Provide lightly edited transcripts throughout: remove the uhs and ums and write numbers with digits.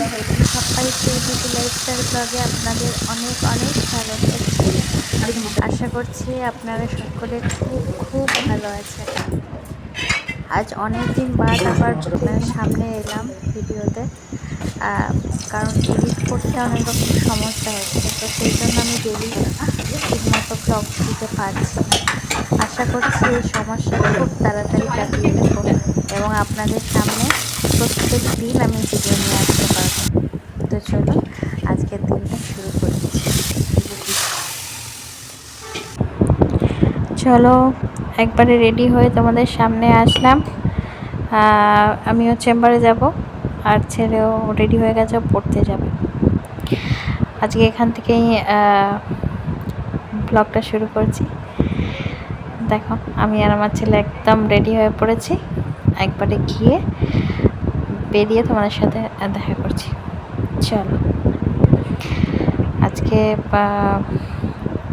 সবাইকে beauty lifestyle ব্লগে আপনাদের অনেক অনেক স্বাগত। আশা করছি আপনারা সকলে খুব খুব ভালো আছেন। আজ অনেক দিন বাদ আবার সামনে এলাম ভিডিওতে, কারণ এডিট করতে অনেক রকম সমস্যা হচ্ছে, তো সেই জন্য আমি ডেলি ঠিকমতো ব্লগ দিতে পারছি না। আশা করছি এই সমস্যা খুব তাড়াতাড়ি কাটিয়ে দেবো এবং আপনাদের সামনে প্রত্যেক দিন আমি ভিডিও নিয়ে আসতে পারবো। তো চলো আজকের দিনটা শুরু করি। চলো একবারে রেডি হয়ে তোমাদের সামনে আসলাম। আমিও চেম্বারে যাব, আর ছেলেও রেডি হয়ে গেছে, পড়তে যাবে। আজকে এখান থেকেই ব্লগটা শুরু করছি। দেখো আমি আর আমার ছেলে একদম রেডি হয়ে পড়েছি, একবারে গিয়ে বেরিয়ে তোমাদের সাথে দেখা করছি। চলো, আজকে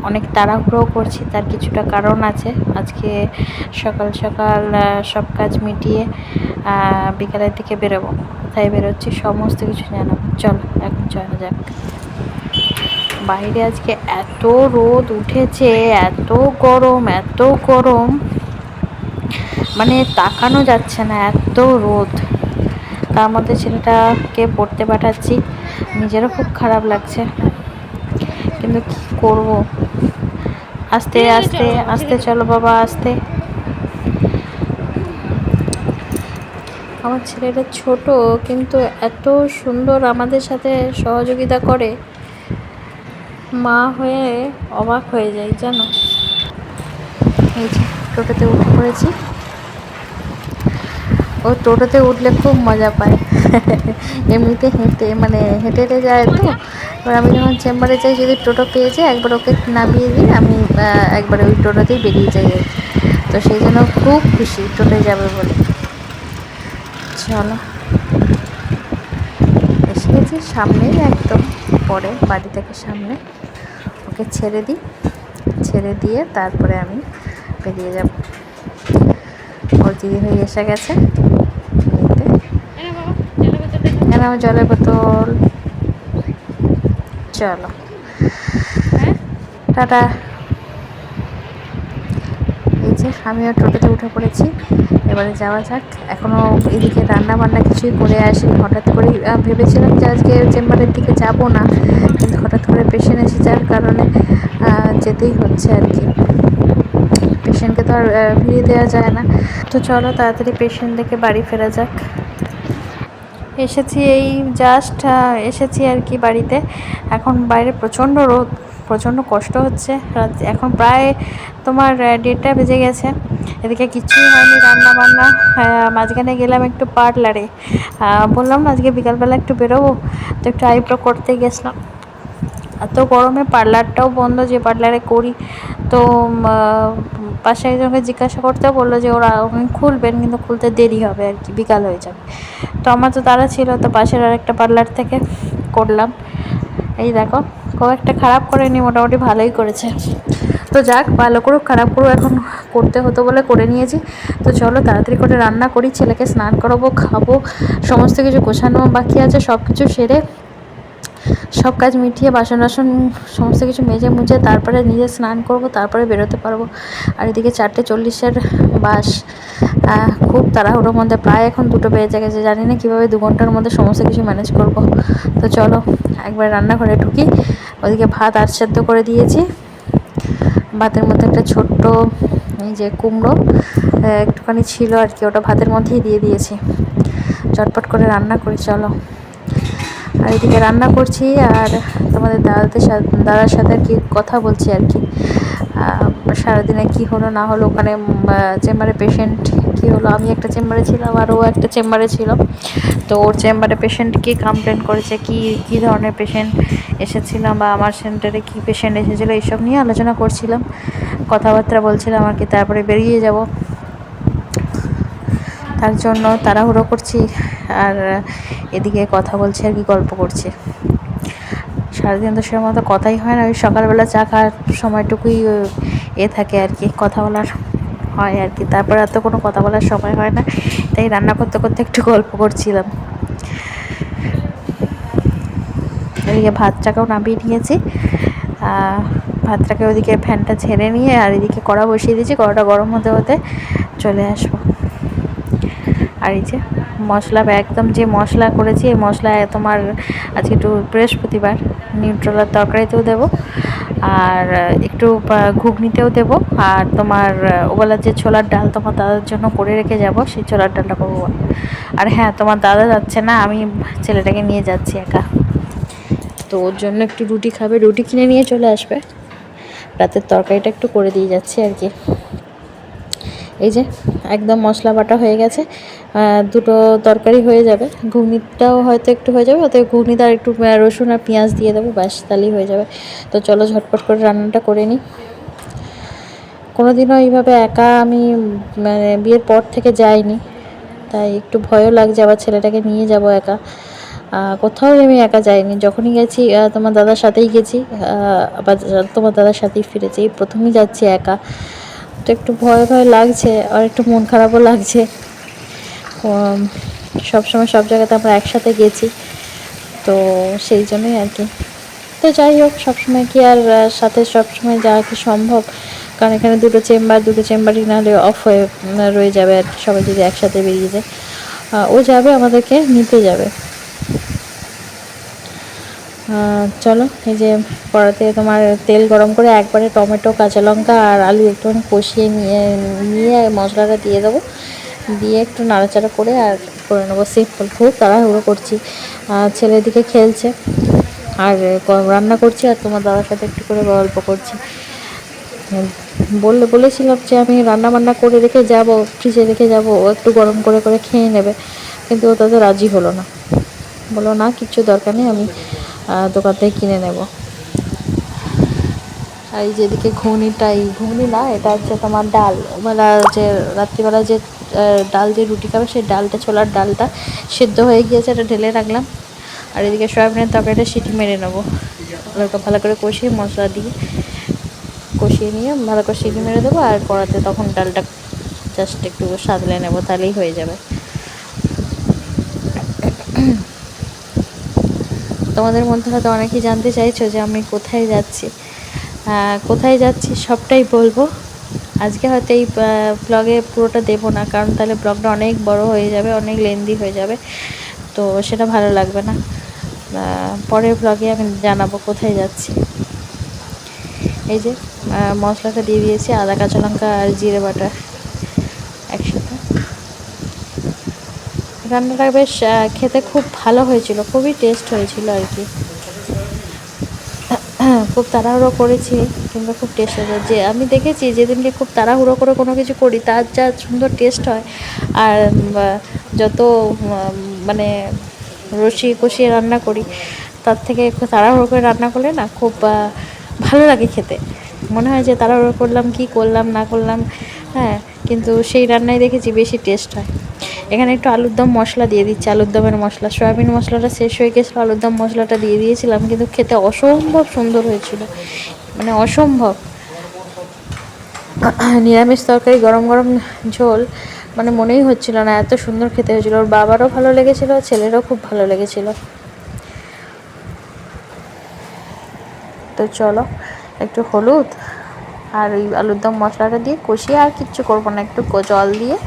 অনেক তাড়াহুড়ো করছি, তার কিছুটা কারণ আছে। আজকে সকাল সকাল সব কাজ মিটিয়ে বিকালের দিকে বেরোবো। কোথায় বেরোচ্ছি সমস্ত কিছু জানাবো। চলো এখন চলা যাক। বাইরে আজকে এত রোদ উঠেছে, এত গরম, মানে তাকানো যাচ্ছে না, এত রোদ। তার মধ্যে ছেলেটাকে পড়তে পাঠাচ্ছি, নিজেরও খুব খারাপ লাগছে, কিন্তু কি করব। আস্তে আস্তে আস্তে চলো বাবা, আস্তে। আমার ছেলেটা ছোট, কিন্তু এত সুন্দর আমাদের সাথে সহযোগিতা করে, মা হয়ে অবাক হয়ে যাই জানো। এই যে টোটোতে উঠে পড়েছি। ও টোটোতে উঠলে খুব মজা পায়। এমনিতে হেঁটে যায় তো। এবার আমি যখন চেম্বারে যাই, যদি টোটো পেয়ে যাই, একবার ওকে নামিয়ে দিই, আমি একবারে ওই টোটোতেই বেরিয়ে যাই আর কি। তো সেই জন্য খুব খুশি টোটোয় যাবে বলে। চলো, এসে গেছি সামনেই, একদম পরে বাড়ি থেকে সামনে। ওকে ছেড়ে দিই, ছেড়ে দিয়ে তারপরে আমি বেরিয়ে যাব। ওর দিদি হয়ে এসে গেছে। কেন আমার জলের বোতল। চলো টাটা। এই যে আমিও টোটোতে উঠে পড়েছি, এবারে যাওয়া যাক। এখনও এদিকে রান্না বান্না কিছুই করে আসিনি। হঠাৎ করেই ভেবেছিলাম যে আজকে চেম্বারের দিকে যাব না, কিন্তু হঠাৎ করে পেশেন্ট এসে যাওয়ার কারণে যেতেই হচ্ছে আর কি। পেশেন্টকে তো আর ফিরিয়ে দেওয়া যায় না। তো চলো তাড়াতাড়ি পেশেন্ট দেখে বাড়ি ফেরা যাক। এসেছি, এই জাস্ট এসেছি আর কি বাড়িতে। এখন বাইরে প্রচণ্ড রোদ, প্রচণ্ড কষ্ট হচ্ছে। এখন প্রায় তোমার 1:30 বেজে গেছে। এদিকে কিছুই হয়নি রান্না বান্না। মাঝখানে গেলাম একটু পার্লারে, বললাম না আজকে বিকালবেলা একটু বেরোবো, তো একটু আইব্রো করতে গেছিলাম। এত গরমে পার্লারটাও বন্ধ, যে পার্লারে করি। তো পাশে একজনকে জিজ্ঞাসা করতে বললো যে ওরা খুলবেন, কিন্তু খুলতে দেরি হবে আর কি, বিকাল হয়ে যাবে। তো আমার তো তারা ছিল, তো পাশের আরেকটা পার্লার থেকে করলাম। এই দেখো, খুব একটা খারাপ করেনি, মোটামুটি ভালোই করেছে। তো যাক, ভালো করুক খারাপ করুক, এখন করতে হতো বলে করে নিয়েছি। তো চলো তাড়াতাড়ি করে রান্না করি, ছেলেকে স্নান করাবো, খাবো, সমস্ত কিছু গোছানো বাকি আছে, সব কিছু সেরে সব কাজ মিটিয়ে বাসন টাসন সমস্ত কিছু মেজে মুজে তারপরে নিজে স্নান করব, তারপরে বেরোতে পারবো। আর এদিকে 4:40-এর বাস। খুব তাড়াহুড়োর মধ্যে, প্রায় এখন 2টো বেজে গেছে। জানি না কীভাবে 2 ঘন্টার মধ্যে সমস্ত কিছু ম্যানেজ করব। তো চলো একবার রান্নাঘরে ঢুকি। ওদিকে ভাত সেদ্ধ করে দিয়েছি। ভাতের মধ্যে একটা ছোট্ট এই যে কুমড়ো একটুখানি ছিল আর কি, ওটা ভাতের মধ্যেই দিয়ে দিয়েছি। চটপট করে রান্না করি চলো। আর এদিকে রান্না করছি, আর তোমাদের দাদার সাথে আর কি কথা বলছি আর কি। সারাদিনে কি হলো না হলো, ওখানে চেম্বারে পেশেন্ট কি হলো। আমি একটা চেম্বারে ছিলাম, আর ও একটা চেম্বারে ছিল। তো ওর চেম্বারে পেশেন্ট কি কমপ্লেন করেছে, কি ধরনের পেশেন্ট এসেছিলাম, বা আমার সেন্টারে কি পেশেন্ট এসেছিলো, এইসব নিয়ে আলোচনা করছিলাম, কথাবার্তা বলছিলাম আর কি। তারপরে বেরিয়ে যাব, তার জন্য তাড়াহুড়ো করছি। আর এদিকে কথা বলছি আর কি, গল্প করছি। সারাদিন তো সেরকম মতো কথাই হয় না, ওই সকালবেলা চা খাওয়ার সময়টুকুই থাকে আর কি, কথা বলার হয় আর কি। তারপর আর তো কোনো কথা বলার সময় হয় না, তাই রান্না করতে করতে একটু গল্প করছিলাম। এদিকে ভাতটাকেও নামিয়ে নিয়েছি। ভাতটাকে ওদিকে ফ্যানটা ছেড়ে নিয়ে আর এদিকে কড়া বসিয়ে দিয়েছি, কড়াটা গরম হতে হতে চলে আসবো। আর এই যে মশলা, একদম যে মশলা করেছি এই মশলা তোমার আজকে একটু বৃহস্পতিবার নিউট্রেলার তরকারিতেও দেবো, আর একটু ঘুগনিতেও দেবো, আর তোমার ওবেলা যে ছোলার ডাল তোমার দাদার জন্য করে রেখে যাব সেই ছোলার ডালটা করবো। আর হ্যাঁ, তোমার দাদা যাচ্ছে না, আমি ছেলেটাকে নিয়ে যাচ্ছি একা, তো ওর জন্য একটু রুটি খাবে, রুটি কিনে নিয়ে চলে আসবে। রাতের তরকারিটা একটু করে দিয়ে যাচ্ছি আর কি। এই যে একদম মশলা বাটা হয়ে গেছে, দুটো তরকারি হয়ে যাবে, ঘুগনিটাও হয়তো একটু হয়ে যাবে, অতএব ঘুগনিতে আর একটু রসুন আর পেঁয়াজ দিয়ে দেবো, ব্যাস তাহলেই হয়ে যাবে। তো চলো ঝটপট করে রান্নাটা করে নিই। কোনোদিনও এইভাবে একা আমি মানে বিয়ের পর থেকে যাইনি, তাই একটু ভয়ও লাগছে, আবার ছেলেটাকে নিয়ে যাব একা। কোথাও আমি একা যাইনি, যখনই গেছি তোমার দাদার সাথেই গেছি, আবার তোমার দাদার সাথেই ফিরেছি, এই প্রথমেই যাচ্ছি একা, তো একটু ভয় ভয় লাগছে আর একটু মন খারাপও লাগছে। সবসময় সব জায়গাতে আমরা একসাথে গেছি, তো সেই জন্যই আর কি। তো যাই হোক, সবসময় কি আর সাথে সবসময় যাওয়া কি সম্ভব, কারণ এখানে দুটো চেম্বারই নাহলে অফ হয়ে রয়ে যাবে আর কি, সবাই যদি একসাথে বেরিয়ে যায়। ও যাবে, আমাদেরকে নিতে যাবে। চলো, এই যে কড়াতে তোমার তেল গরম করে একবারে টমেটো, কাঁচা লঙ্কা আর আলু একটুখানি কষিয়ে নিয়ে মশলাটা দিয়ে দেবো, দিয়ে একটু নাড়াচাড়া করে আর করে নেবো সিম্পল। খুব তাড়াহুড়ো করছি, ছেলের দিকে খেলছে আর রান্না করছি, আর তোমার দাদার সাথে একটু করে গল্প করছি। বলেছিলাম যে আমি রান্না বান্না করে রেখে যাব, ফ্রিজে রেখে যাব, ও একটু গরম করে করে খেয়ে নেবে, কিন্তু ও তাতে রাজি হলো না, বললো না কিচ্ছু দরকার নেই, আমি দোকান থেকে কিনে নেব। আর এই যেদিকে ঘুগনি না, এটা হচ্ছে তোমার ডাল, ওবেলা যে রাত্রিবেলা যে ডাল দিয়ে রুটি খাবে সেই ডালটা, ছোলার ডালটা সিদ্ধ হয়ে গিয়েছে, এটা ঢেলে রাখলাম। আর এদিকে সয়াবিনের তরকারিটা সিটি মেরে নেবো, ভালো করে কষিয়ে মশলা দিয়ে কষিয়ে নিয়ে ভালো করে সিটি মেরে দেবো, আর কড়াতে তখন ডালটা জাস্ট একটু সাদলে নেবো, তাহলেই হয়ে যাবে। তোমাদের মধ্যে হয়তো অনেকেই জানতে চাইছো যে আমি কোথায় যাচ্ছি সবটাই বলবো। আজকে হয়তো এই ব্লগে পুরোটা দেবো না, কারণ তাহলে ব্লগটা অনেক বড় হয়ে যাবে, অনেক লেন্দি হয়ে যাবে, তো সেটা ভালো লাগবে না। পরের ব্লগে আমি জানাবো কোথায় যাচ্ছি। এই যে মশলাটা দিয়ে দিয়েছি, আদা, কাঁচা লঙ্কা আর জিরে বাটা একসাথে। রান্নাটা বেশ খেতে খুব ভালো হয়েছিল, খুবই টেস্ট হয়েছিল আর কি। খুব তাড়াহুড়ো করেছি কিন্তু খুব টেস্ট হয়েছে। যে আমি দেখেছি যেদিনকে খুব তাড়াহুড়ো করে কোনো কিছু করি তার যা সুন্দর টেস্ট হয়, আর যত মানে কষিয়ে রান্না করি তার থেকে একটু তাড়াহুড়ো করে রান্না করলে না খুব ভালো লাগে খেতে, মনে হয় যে তাড়াহুড়ো করলাম, কি করলাম না করলাম, হ্যাঁ, কিন্তু সেই রান্নায় দেখেছি বেশি টেস্ট হয়। এখানে একটু আলুর দম মশলা দিয়ে দিচ্ছি, আলুর দমের মশলা, সয়াবিন মশলাটা শেষ হয়ে গেছিলো, আলুর দম মশলাটা দিয়ে দিয়েছিলাম, কিন্তু খেতে অসম্ভব সুন্দর হয়েছিল, মানে অসম্ভব। নিরামিষ তরকারি, গরম গরম ঝোল, মানে মনেই হচ্ছিল না, এত সুন্দর খেতে হয়েছিল। ওর বাবারও ভালো লেগেছিলো, ছেলেরও খুব ভালো লেগেছিলো। তো চলো, একটু হলুদ আর ওই আলুর দম মশলাটা দিয়ে কষিয়ে, আর কিচ্ছু করবো না, একটু জল দিয়ে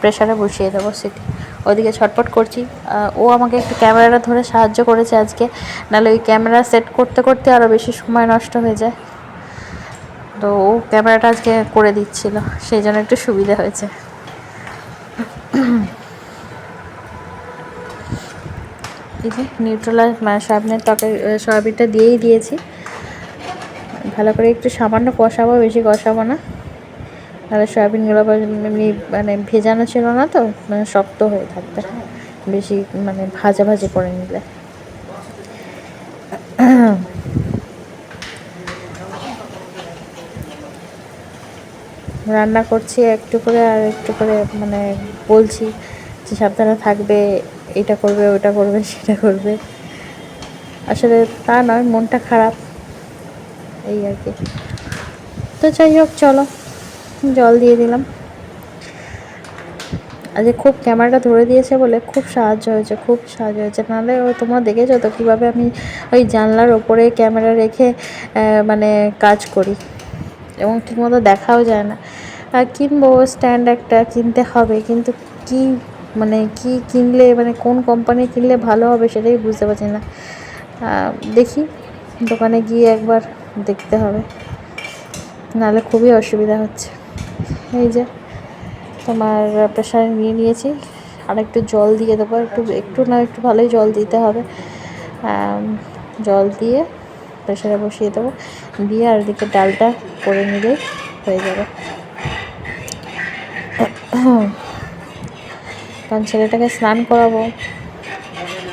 প্রেশারে বসিয়ে দেবো সিটি। ওইদিকে ছটপট করছি, ও আমাকে একটু ক্যামেরাটা ধরে সাহায্য করেছে আজকে, নাহলে ওই ক্যামেরা সেট করতে করতে আরও বেশি সময় নষ্ট হয়ে যায়, তো ও ক্যামেরাটা আজকে করে দিচ্ছিল, সেই জন্য একটু সুবিধা হয়েছে। এই যে নিউট্রেলা সয়াবিনের তরকারি, সয়াবিনটা দিয়েই দিয়েছি, ভালো করে একটু সামান্য কষাবো, বেশি কষাবো না, তাহলে সয়াবিনগুলো এমনি মানে ভেজানো ছিল না, তো মানে শক্ত হয়ে থাকবে বেশি, মানে ভাজি করে নিলে। রান্না করছি একটু করে আর একটু করে, মানে বলছি যে সাবধানে থাকবে, এটা করবে, ওটা করবে, সেটা করবে, আসলে তা নয়, মনটা খারাপ এই আর কি। তো যাই হোক, চলো জল দিয়ে দিলাম, আজকে খুব ক্যামেরাটা ধরে দিয়েছে বলে খুব সাহায্য হয়েছে, খুব সাহায্য হয়েছে। নাহলে তোমরা দেখেছো তো কীভাবে আমি ওই জানলার ওপরে ক্যামেরা রেখে মানে কাজ করি, এবং ঠিকমতো দেখাও যায় না। আর কিনবো, স্ট্যান্ড একটা কিনতে হবে, কিন্তু কি মানে কি কিনলে, মানে কোন কোম্পানি কিনলে ভালো হবে সেটাই বুঝতে পারছি না। দেখি দোকানে গিয়ে একবার দেখতে হবে, নাহলে খুবই অসুবিধা হচ্ছে। এই যে তোমার প্রেশারে নিয়ে নিয়েছি, আর একটু জল দিয়ে দেবো, একটু ভালোই জল দিতে হবে। জল দিয়ে প্রেশারে বসিয়ে দেবো, দিয়ে আর এদিকে ডালটা করে নিলেই হয়ে যাবে। কারণ ছেলেটাকে স্নান করাবো,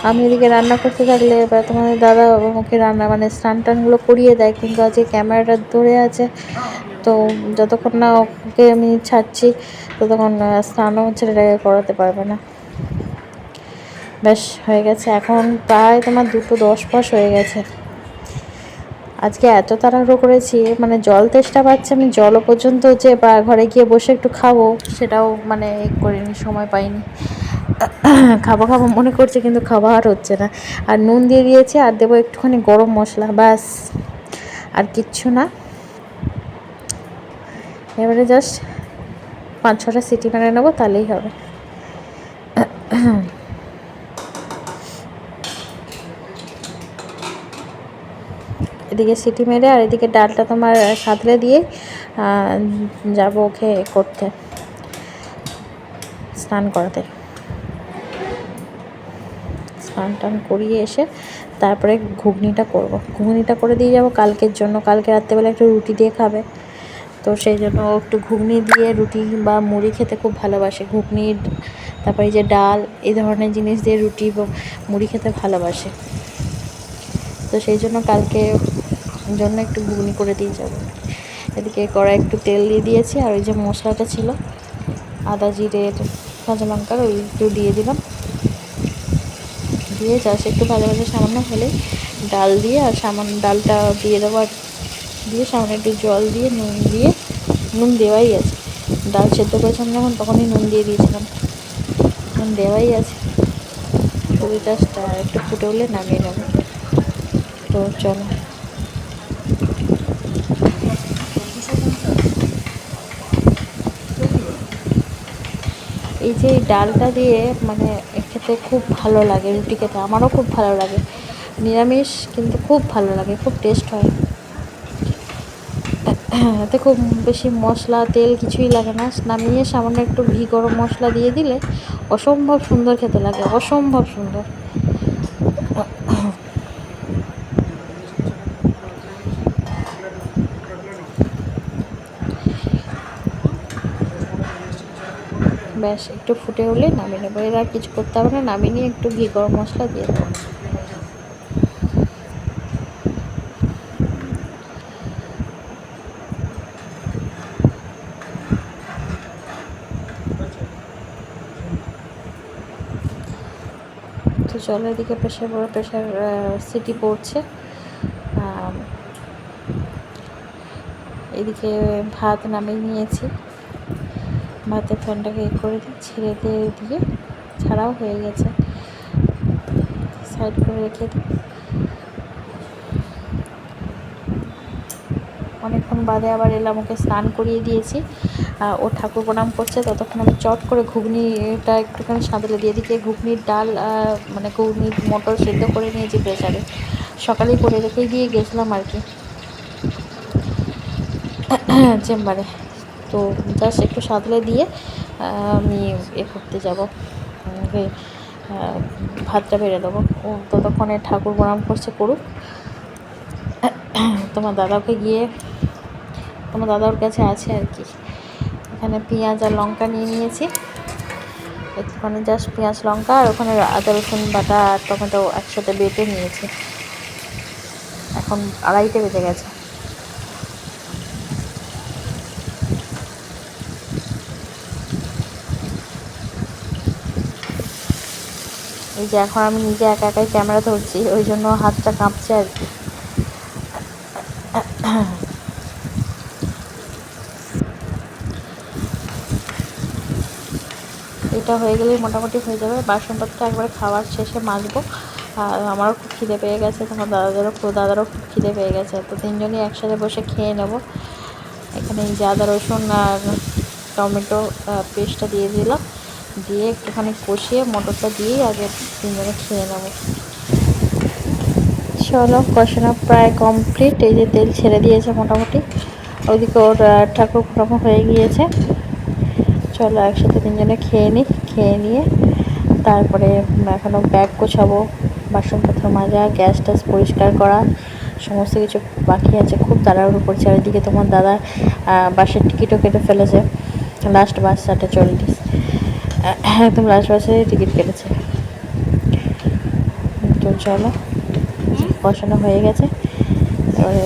আমি এদিকে রান্না করতে থাকলে এবার তোমাদের দাদা আমাকে রান্না মানে স্নান টানগুলো করিয়ে দেয়, কিন্তু আজকে ক্যামেরাটা ধরে আছে, তো যতক্ষণ না ওকে আমি ছাড়ছি ততক্ষণ স্নানও ছেলেটাকে করাতে পারবে না। বেশ হয়ে গেছে, এখন প্রায় তোমার 2:10 হয়ে গেছে। আজকে এত তাড়াহুড়ো করেছি, মানে জল তেষ্টা পাচ্ছে, আমি জলও পর্যন্ত যে বা ঘরে গিয়ে বসে একটু খাবো সেটাও মানে করিনি, সময় পাইনি। খাবো মনে করছে, কিন্তু খাওয়া আর হচ্ছে না। আর নুন দিয়ে দিয়েছি, আর দেবো একটুখানি গরম মশলা, ব্যাস আর কিচ্ছু না। এবারে জাস্ট 5-6টা সিটি মেরে নেবো, তাহলেই হবে। এদিকে সিটি মেরে আর এদিকে ডালটা তোমার সাঁতলে দিয়ে যাবো ওকে করতে, স্নান করাতে। স্নান টান করিয়ে এসে তারপরে ঘুগনিটা করব, ঘুগনিটা করে দিয়ে যাব কালকের জন্য। কালকে রাত্রেবেলা একটু রুটি দিয়ে খাবে, তো সেই জন্য একটু ঘুগনি দিয়ে রুটি বা মুড়ি খেতে খুব ভালোবাসে। ঘুগনি, তারপরে এই যে ডাল, এই ধরনের জিনিস দিয়ে রুটি বা মুড়ি খেতে ভালোবাসে, তো সেই জন্য কালকে জন্য একটু ঘুগনি করে দিয়ে যাব। এদিকে কড়াই একটু তেল দিয়ে দিয়েছি, আর ওই যে মশলাটা ছিল আদা জিরের কাঁচা লঙ্কার, ওই একটু দিয়ে দিলাম, দিয়ে জাস্ট একটু ভাজা ভাজা সামান্য হলে ডাল দিয়ে, আর সামান্য ডালটা দিয়ে দেবো, আর দিয়ে সামান্য একটু জল দিয়ে নুন দেওয়াই আছে। ডাল সেদ্ধ করেছিলাম যখন, তখনই নুন দিয়ে দিয়েছিলাম, নুন দেওয়াই আছে। শুধু জাস্ট একটু ফুটে উঠলে নামিয়ে নেব। তো চলো, এই যে ডালটা দিয়ে মানে খেতে খুব ভালো লাগে, রুটি খেতে আমারও খুব ভালো লাগে, নিরামিষ কিন্তু খুব ভালো লাগে, খুব টেস্ট হয়। এতে খুব বেশি মশলা তেল কিছুই লাগে না, নামিয়ে সামান্য একটু ঘি গরম মশলা দিয়ে দিলে অসম্ভব সুন্দর খেতে লাগে, অসম্ভব সুন্দর। ব্যাস একটু ফুটে উঠলে নামিয়ে নেবো, এর আর কিছু করতে হবে না, নামিয়ে নিয়ে একটু ঘি গরম মশলা দিয়ে দেবো। তো চলো, এদিকে প্রেশার সিটি পড়ছে, এদিকে ভাত নামিয়ে নিয়েছি, ভাতের ফ্যানটাকে করে ছেড়ে দিয়ে ছাড়াও হয়ে গেছে, সাইড করে রেখে দিই। অনেকক্ষণ বাদে আবার এলাম, ওকে স্নান করিয়ে দিয়েছি, ও ঠাকুর প্রণাম করছে, ততক্ষণ আমি চট করে ঘুগনিটা একটুখানি সাঁতলে দিয়ে দিকে ঘুগনির ডাল মানে ঘুগনির মটর সেদ্ধ করে নিয়েছি প্রেশারে, সকালেই করে রেখে দিয়ে গেছিলাম আর কি চেম্বারে। তো জাস্ট একটু সাঁতলে দিয়ে আমি করতে যাবো, ভাতটা বেড়ে দেবো। ও ততক্ষণে ঠাকুর প্রণাম করছে, করুক। তোমার দাদার কাছে আছে আর কি। এখানে পেঁয়াজ আর লঙ্কা নিয়ে নিয়েছি, একটুখানি জাস্ট পেঁয়াজ লঙ্কা, আর ওখানে আদা রসুন বাটা আর টমেটো একসাথে বেটে নিয়েছি। এখন 2:30 বেজে গেছে। এই যে এখন আমি নিজে একা একাই ক্যামেরা ধরছি, ওই জন্য হাতটা কাঁপছে আর কি। এই এটা হয়ে গেলেই মোটামুটি হয়ে যাবে। বাসনপত্র একবারে খাওয়ার শেষে মাজবো। আর আমারও খুব খিদে পেয়ে গেছে, তখন দাদারও খুব খিদে পেয়ে গেছে, তো তিনজনই একসাথে বসে খেয়ে নেব। এখানে এই যে আদা রসুন আর টমেটো পেস্টটা দিয়ে দিলাম, দিয়ে একটুখানি কষিয়ে মটরটা দিয়েই আগে তিনজনে খেয়ে নেব। চলো, কষানো প্রায় কমপ্লিট। এই যে তেল ছেড়ে দিয়েছে মোটামুটি, ওইদিকে ওর ঠাকুর রকম হয়ে গিয়েছে। চলো একসাথে তিনজনে খেয়ে নিই, খেয়ে নিয়ে তারপরে এখনও ব্যাগ গোছাবো, বাসনপত্র মাজা, গ্যাস ট্যাস পরিষ্কার করা, সমস্ত কিছু বাকি আছে। খুব তাড়াহুড়ো করছে। আর এদিকে তোমার দাদা বাসের টিকিটও কেটে ফেলেছে, লাস্ট বাস 7:40, একদম লাস্ট বাসে টিকিট কেটেছে। তো চলো, বসানো হয়ে গেছে, এবারে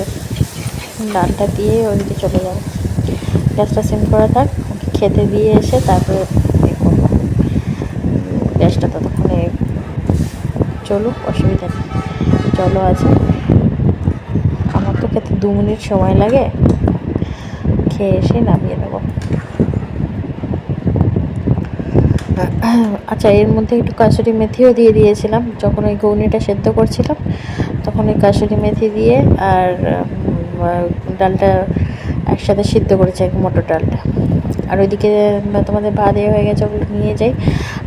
ডালটা দিয়ে ওইদিকে চলে যাবো। গ্যাসটা সিম করা থাক, খেতে দিয়ে এসে তারপরে করবো। গ্যাসটা ততক্ষণে চলুক, অসুবিধা নেই। চলো আছে, আমার তো খেতে 2 মিনিট সময় লাগে, খেয়ে এসে নামিয়ে নেব। আচ্ছা, এর মধ্যে একটু কাসুরি মেথিও দিয়ে দিয়েছিলাম, যখন ওই ঘুগনিটা সেদ্ধ করছিলাম তখন ওই কাসুরি মেথি দিয়ে আর ডালটা একসাথে সিদ্ধ করেছি, মটর ডালটা। আর ওইদিকে তোমাদের ভাত হয়ে গেছে, ওগুলো নিয়ে যাই।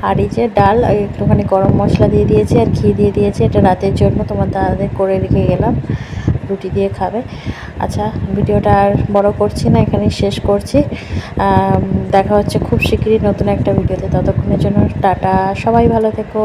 আর এই যে ডাল, একটুখানি গরম মশলা দিয়ে দিয়েছি আর ঘি দিয়ে দিয়েছি, এটা রাতের জন্য তোমার দাদাদের করে রেখে গেলাম, রুটি দিয়ে খাবে। আচ্ছা, ভিডিওটা আর বড় করছি না, এখানেই শেষ করছি। দেখা হচ্ছে খুব শিগগিরই নতুন একটা ভিডিওতে, ততক্ষণের জন্য টাটা, সবাই ভালো থেকো।